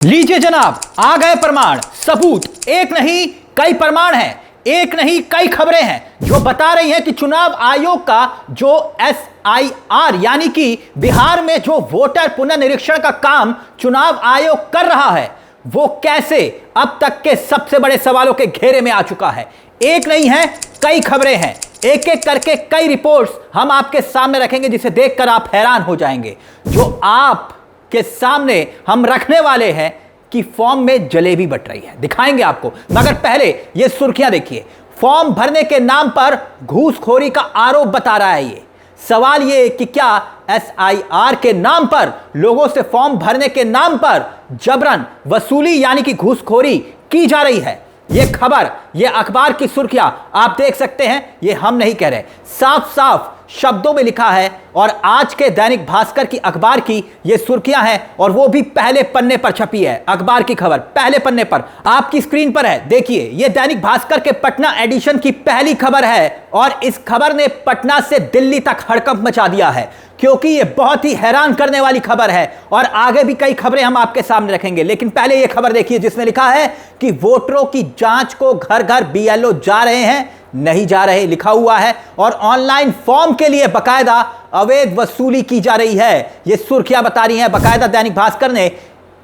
लीजिए जनाब, आ गए प्रमाण, सबूत। एक नहीं कई प्रमाण हैं, एक नहीं कई खबरें हैं जो बता रही हैं कि चुनाव आयोग का जो SIR यानी कि बिहार में जो वोटर पुनर्निरीक्षण का काम चुनाव आयोग कर रहा है वो कैसे अब तक के सबसे बड़े सवालों के घेरे में आ चुका है। एक नहीं है कई खबरें हैं, एक एक करके कई रिपोर्ट्स हम आपके सामने रखेंगे जिसे देखकर आप हैरान हो जाएंगे। जो आप के सामने हम रखने वाले हैं कि फॉर्म में जलेबी बट रही है, दिखाएंगे आपको। मगर पहले ये सुर्खियां देखिए। फॉर्म भरने के नाम पर घूसखोरी का आरोप बता रहा है ये। सवाल ये कि क्या SIR के नाम पर लोगों से फॉर्म भरने के नाम पर जबरन वसूली यानी कि घूसखोरी की जा रही है। ये खबर, ये अखबार की सुर्खियां आप देख सकते हैं, ये हम नहीं कह रहे, साफ साफ शब्दों में लिखा है। और आज के दैनिक भास्कर की अखबार की ये सुर्खियां हैं और वो भी पहले पन्ने पर छपी है। अखबार की खबर पहले पन्ने पर आपकी स्क्रीन पर है, देखिए। ये दैनिक भास्कर के पटना एडिशन की पहली खबर है और इस खबर ने पटना से दिल्ली तक हड़कंप मचा दिया है क्योंकि ये बहुत ही हैरान करने वाली खबर है। और आगे भी कई खबरें हम आपके सामने रखेंगे, लेकिन पहले ये खबर देखिए जिसमें लिखा है कि वोटरों की जांच को घर घर BLO जा रहे हैं, नहीं जा रहे लिखा हुआ है। और ऑनलाइन फॉर्म के लिए बकायदा अवैध वसूली की जा रही है। ये सुर्खियां बता रही हैं। बकायदा दैनिक भास्कर ने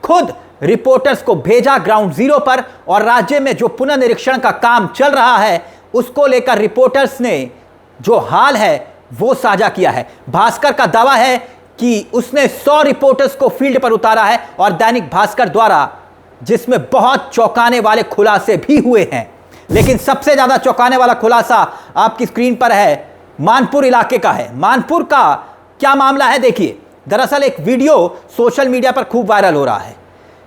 खुद रिपोर्टर्स को भेजा ग्राउंड जीरो पर और राज्य में जो पुनर्निरीक्षण का काम चल रहा है उसको लेकर रिपोर्टर्स ने जो हाल है वो साझा किया है। भास्कर का दावा है कि उसने 100 रिपोर्टर्स को फील्ड पर उतारा है और दैनिक भास्कर द्वारा जिसमें बहुत चौंकाने वाले खुलासे भी हुए हैं। लेकिन सबसे ज्यादा चौंकाने वाला खुलासा आपकी स्क्रीन पर है, मानपुर इलाके का है। मानपुर का क्या मामला है देखिए। दरअसल एक वीडियो सोशल मीडिया पर खूब वायरल हो रहा है।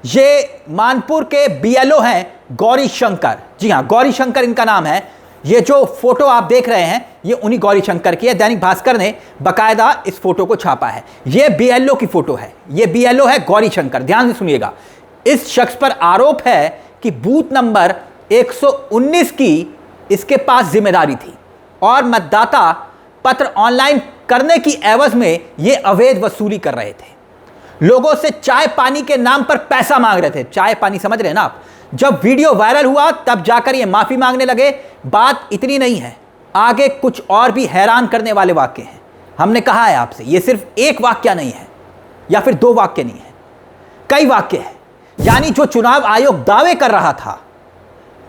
ये मानपुर के BLO हैं गौरी शंकर, जी हां गौरी शंकर इनका नाम है। ये जो फोटो आप देख रहे हैं ये उन्हीं गौरी शंकर की है। दैनिक भास्कर ने बकायदा इस फोटो को छापा है। ये BLO की फोटो है, ये BLO है गौरी शंकर। ध्यान से सुनिएगा। इस शख्स पर आरोप है कि बूथ नंबर 119 की इसके पास जिम्मेदारी थी और मतदाता पत्र ऑनलाइन करने की एवज में ये अवैध वसूली कर रहे थे। लोगों से चाय पानी के नाम पर पैसा मांग रहे थे। चाय पानी समझ रहे हैं ना आप। जब वीडियो वायरल हुआ तब जाकर ये माफी मांगने लगे। बात इतनी नहीं है, आगे कुछ और भी हैरान करने वाले वाक्य हैं। हमने कहा है आपसे, ये सिर्फ एक वाक्य नहीं है या फिर 2 वाक्य नहीं है, कई वाक्य हैं। यानी जो चुनाव आयोग दावे कर रहा था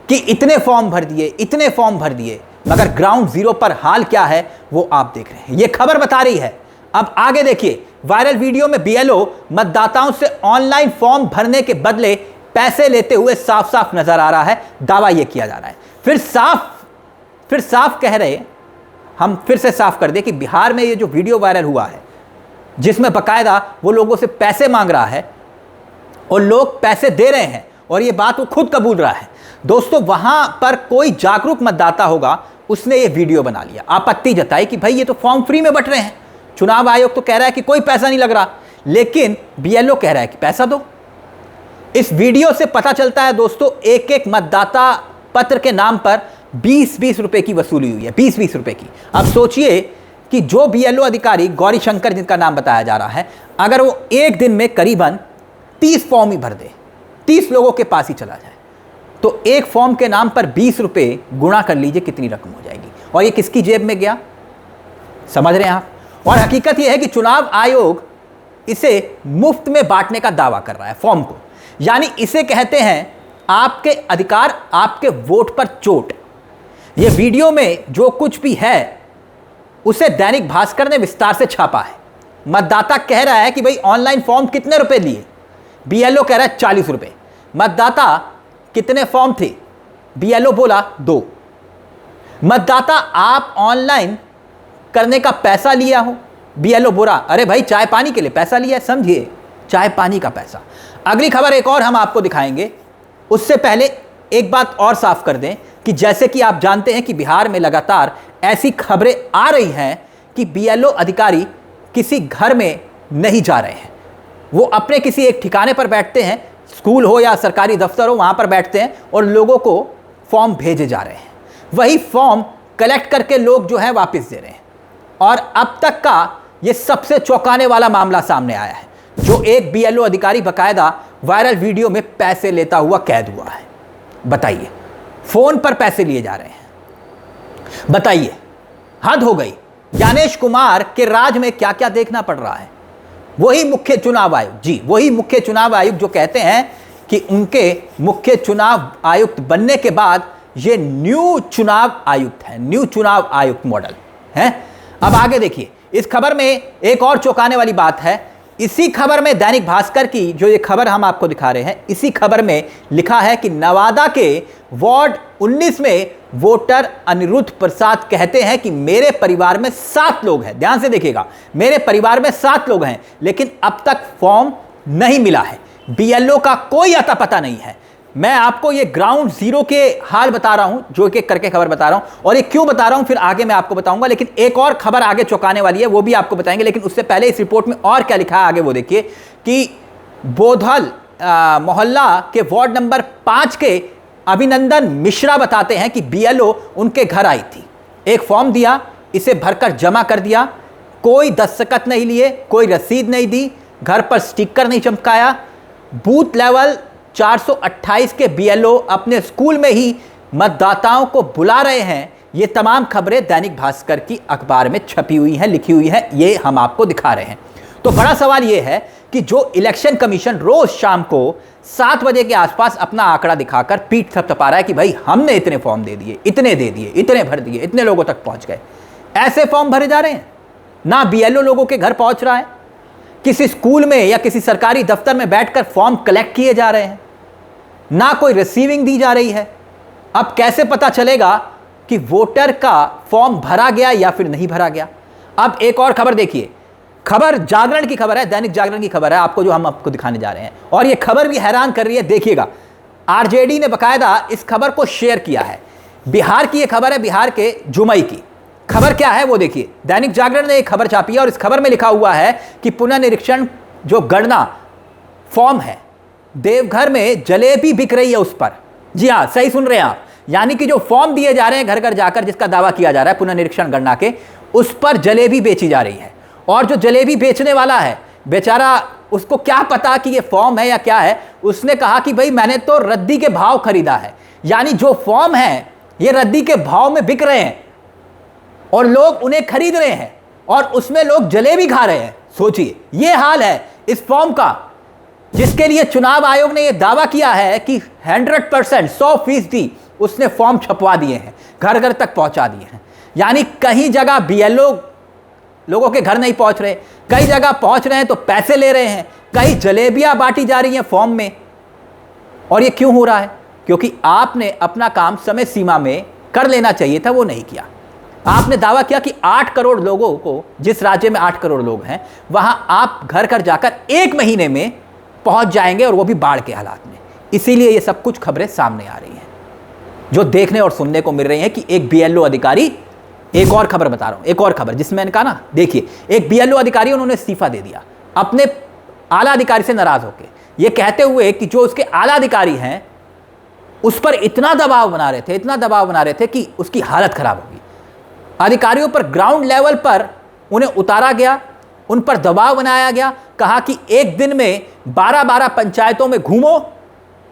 कि इतने फॉर्म भर दिए, इतने फॉर्म भर दिए, मगर ग्राउंड जीरो पर हाल क्या है वो आप देख रहे हैं। ये खबर बता रही है। अब आगे देखिए। वायरल वीडियो में BLO मतदाताओं से ऑनलाइन फॉर्म भरने के बदले पैसे लेते हुए साफ साफ नजर आ रहा है। दावा यह किया जा रहा है। फिर साफ कह रहे, हम फिर से साफ कर दें कि बिहार में ये जो वीडियो वायरल हुआ है जिसमें बकायदा वो लोगों से पैसे मांग रहा है और लोग पैसे दे रहे हैं और ये बात वो खुद कबूल रहा है। दोस्तों, वहां पर कोई जागरूक मतदाता होगा, उसने ये वीडियो बना लिया, आपत्ति जताई कि भाई ये तो फॉर्म फ्री में बट रहे हैं। चुनाव आयोग तो कह रहा है कि कोई पैसा नहीं लग रहा, लेकिन BLO कह रहा है कि पैसा दो। इस वीडियो से पता चलता है दोस्तों, एक एक मतदाता पत्र के नाम पर 20-20 रुपए की वसूली हुई है, 20-20 रुपए की। अब सोचिए कि जो BLO अधिकारी गौरी शंकर जिनका नाम बताया जा रहा है, अगर वो एक दिन में करीबन 30 फॉर्म ही भर दे, 30 लोगों के पास ही चला जाए, तो एक फॉर्म के नाम पर 20 रुपए गुणा कर लीजिए कितनी रकम हो जाएगी। और ये किसकी जेब में गया, समझ रहे हैं आप। और हकीकत यह है कि चुनाव आयोग इसे मुफ्त में बांटने का दावा कर रहा है फॉर्म को। यानी इसे कहते हैं आपके अधिकार आपके वोट पर चोट। ये वीडियो में जो कुछ भी है उसे दैनिक भास्कर ने विस्तार से छापा है। मतदाता कह रहा है कि भाई ऑनलाइन फॉर्म कितने रुपए लिए, BLO कह रहा है 40 रुपए। मतदाता कितने फॉर्म थे, BLO बोला 2। मतदाता आप ऑनलाइन करने का पैसा लिया हो, BLO बोला अरे भाई चाय पानी के लिए पैसा लिया, समझिए चाय पानी का पैसा। अगली खबर एक और हम आपको दिखाएंगे। उससे पहले एक बात और साफ कर दें कि जैसे कि आप जानते हैं कि बिहार में लगातार ऐसी खबरें आ रही हैं कि BLO अधिकारी किसी घर में नहीं जा रहे हैं, वो अपने किसी एक ठिकाने पर बैठते हैं, स्कूल हो या सरकारी दफ्तर हो, वहां पर बैठते हैं और लोगों को फॉर्म भेजे जा रहे हैं। वही फॉर्म कलेक्ट करके लोग जो है वापस दे रहे हैं। और अब तक का ये सबसे चौंकाने वाला मामला सामने आया है। जो एक BLO अधिकारी बकायदा वायरल वीडियो में पैसे लेता हुआ कैद हुआ है। बताइए, फोन पर पैसे लिए जा रहे हैं। बताइए, हद हो गई। ज्ञानेश कुमार के राज में क्या क्या देखना पड़ रहा है। वही मुख्य चुनाव आयुक्त, जी वही मुख्य चुनाव आयुक्त जो कहते हैं कि उनके मुख्य चुनाव आयुक्त बनने के बाद ये न्यू चुनाव आयुक्त है, न्यू चुनाव आयुक्त मॉडल है। अब आगे देखिए, इस खबर में एक और चौंकाने वाली बात है। इसी खबर में दैनिक भास्कर की जो ये खबर हम आपको दिखा रहे हैं, इसी खबर में लिखा है कि नवादा के वार्ड 19 में वोटर अनिरुद्ध प्रसाद कहते हैं कि मेरे परिवार में 7 लोग हैं। ध्यान से देखिएगा, मेरे परिवार में 7 लोग हैं, लेकिन अब तक फॉर्म नहीं मिला है। बीएलओ का कोई अता पता नहीं है। मैं आपको ये ग्राउंड जीरो के हाल बता रहा हूं, जो एक करके खबर बता रहा हूं, और ये क्यों बता रहा हूं फिर आगे मैं आपको बताऊंगा। लेकिन एक और खबर आगे चौंकाने वाली है, वो भी आपको बताएंगे। लेकिन उससे पहले इस रिपोर्ट में और क्या लिखा है आगे वो देखिए कि बोधल मोहल्ला के वार्ड नंबर 5 के अभिनंदन मिश्रा बताते हैं कि बीएलओ उनके घर आई थी, एक फॉर्म दिया, इसे भरकर जमा कर दिया, कोई दस्तखत नहीं लिए, कोई रसीद नहीं दी, घर पर स्टिकर नहीं चिपकाया। बूथ लेवल 428 के बीएलओ अपने स्कूल में ही मतदाताओं को बुला रहे हैं। ये तमाम खबरें दैनिक भास्कर की अखबार में छपी हुई हैं, लिखी हुई हैं, ये हम आपको दिखा रहे हैं। तो बड़ा सवाल ये है कि जो इलेक्शन कमीशन रोज शाम को 7 बजे के आसपास अपना आंकड़ा दिखाकर पीठ थपथपा रहा है कि भाई हमने इतने फॉर्म दे दिए, इतने दे दिए, इतने भर दिए, इतने लोगों तक पहुंच गए, ऐसे फॉर्म भरे जा रहे हैं। ना बीएलओ लोगों के घर पहुंच रहा है, किसी स्कूल में या किसी सरकारी दफ्तर में बैठकर फॉर्म कलेक्ट किए जा रहे हैं, ना कोई रिसीविंग दी जा रही है। अब कैसे पता चलेगा कि वोटर का फॉर्म भरा गया या फिर नहीं भरा गया। अब एक और खबर देखिए, खबर जागरण की खबर है, दैनिक जागरण की खबर है आपको, जो हम आपको दिखाने जा रहे हैं, और यह खबर भी हैरान कर रही है। देखिएगा, आरजेडी ने बकायदा इस खबर को शेयर किया है। बिहार की यह खबर है, बिहार के जुमई की खबर क्या है वो देखिए। दैनिक जागरण ने एक खबर छापी है और इस खबर में लिखा हुआ है कि पुनर्निरीक्षण जो गणना फॉर्म है, देवघर में जलेबी बिक रही है उस पर। जी हाँ, सही सुन रहे हैं आप, यानी कि जो फॉर्म दिए जा रहे हैं घर घर जाकर, जिसका दावा किया जा रहा है पुनर्निरीक्षण गणना के, उस पर जलेबी बेची जा रही है। और जो जलेबी बेचने वाला है बेचारा, उसको क्या पता कि ये फॉर्म है या क्या है। उसने कहा कि भाई मैंने तो रद्दी के भाव खरीदा है, यानी जो फॉर्म है ये रद्दी के भाव में बिक रहे हैं और लोग उन्हें खरीद रहे हैं और उसमें लोग जलेबी खा रहे हैं। सोचिए, ये हाल है इस फॉर्म का, जिसके लिए चुनाव आयोग ने यह दावा किया है कि 100%, 100% उसने फॉर्म छपवा दिए हैं, घर घर तक पहुंचा दिए हैं। यानी कहीं जगह बीएलओ लोगों के घर नहीं पहुंच रहे, कई जगह पहुंच रहे हैं तो पैसे ले रहे हैं, कई जलेबियां बांटी जा रही हैं फॉर्म में। और ये क्यों हो रहा है? क्योंकि आपने अपना काम समय सीमा में कर लेना चाहिए था, वो नहीं किया। आपने दावा किया कि 8 करोड़ लोगों को, जिस राज्य में 8 करोड़ लोग हैं, वहां आप घर घर जाकर 1 महीने में पहुंच जाएंगे, और वो भी बाढ़ के हालात में। इसीलिए ये सब कुछ खबरें सामने आ रही हैं, जो देखने और सुनने को मिल रही हैं कि एक बीएलओ अधिकारी, एक और खबर बता रहा हूं, एक और खबर जिसमें मैंने कहा ना, देखिए, एक बीएलओ अधिकारी उन्होंने इस्तीफा दे दिया अपने आला अधिकारी से नाराज होकर, ये कहते हुए कि जो उसके आला अधिकारी हैं उस पर इतना दबाव बना रहे थे, इतना दबाव बना रहे थे कि उसकी हालत खराब होगी। अधिकारियों पर ग्राउंड लेवल पर उन्हें उतारा गया, उन पर दबाव बनाया गया, कहा कि एक दिन में 12-12 पंचायतों में घूमो,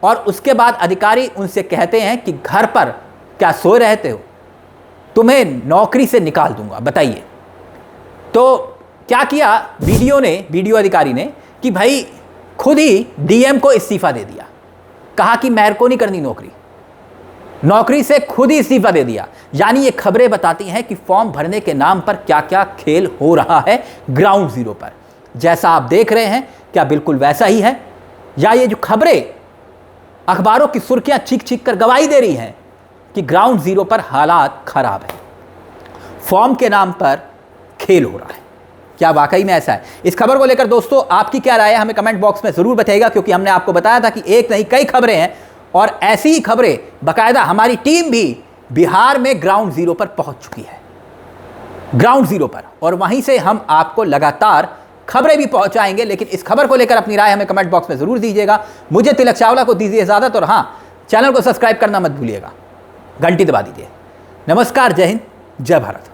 और उसके बाद अधिकारी उनसे कहते हैं कि घर पर क्या सोए रहते हो, तुम्हें नौकरी से निकाल दूंगा। बताइए, तो क्या किया वीडियो अधिकारी ने कि भाई खुद ही डीएम को इस्तीफा दे दिया, कहा कि मेरे को नहीं करनी नौकरी से खुद ही इस्तीफा दे दिया। यानी ये खबरें बताती हैं कि फॉर्म भरने के नाम पर क्या क्या खेल हो रहा है ग्राउंड जीरो पर। जैसा आप देख रहे हैं, क्या बिल्कुल वैसा ही है, या ये जो खबरें अखबारों की सुर्खियां चीख चीख कर गवाही दे रही हैं कि ग्राउंड जीरो पर हालात खराब है, फॉर्म के नाम पर खेल हो रहा है? क्या वाकई में ऐसा है? इस खबर को लेकर दोस्तों आपकी क्या राय है, हमें कमेंट बॉक्स में जरूर बताइएगा, क्योंकि हमने आपको बताया था कि एक नहीं कई खबरें हैं, और ऐसी ही खबरें बाकायदा हमारी टीम भी बिहार में ग्राउंड जीरो पर पहुंच चुकी है, ग्राउंड जीरो पर, और वहीं से हम आपको लगातार खबरें भी पहुंचाएंगे। लेकिन इस खबर को लेकर अपनी राय हमें कमेंट बॉक्स में जरूर दीजिएगा। मुझे तिलक चावला को दीजिए इजाजत, और हाँ, चैनल को सब्सक्राइब करना मत भूलिएगा, घंटी दबा दीजिए। नमस्कार, जय हिंद, जय भारत।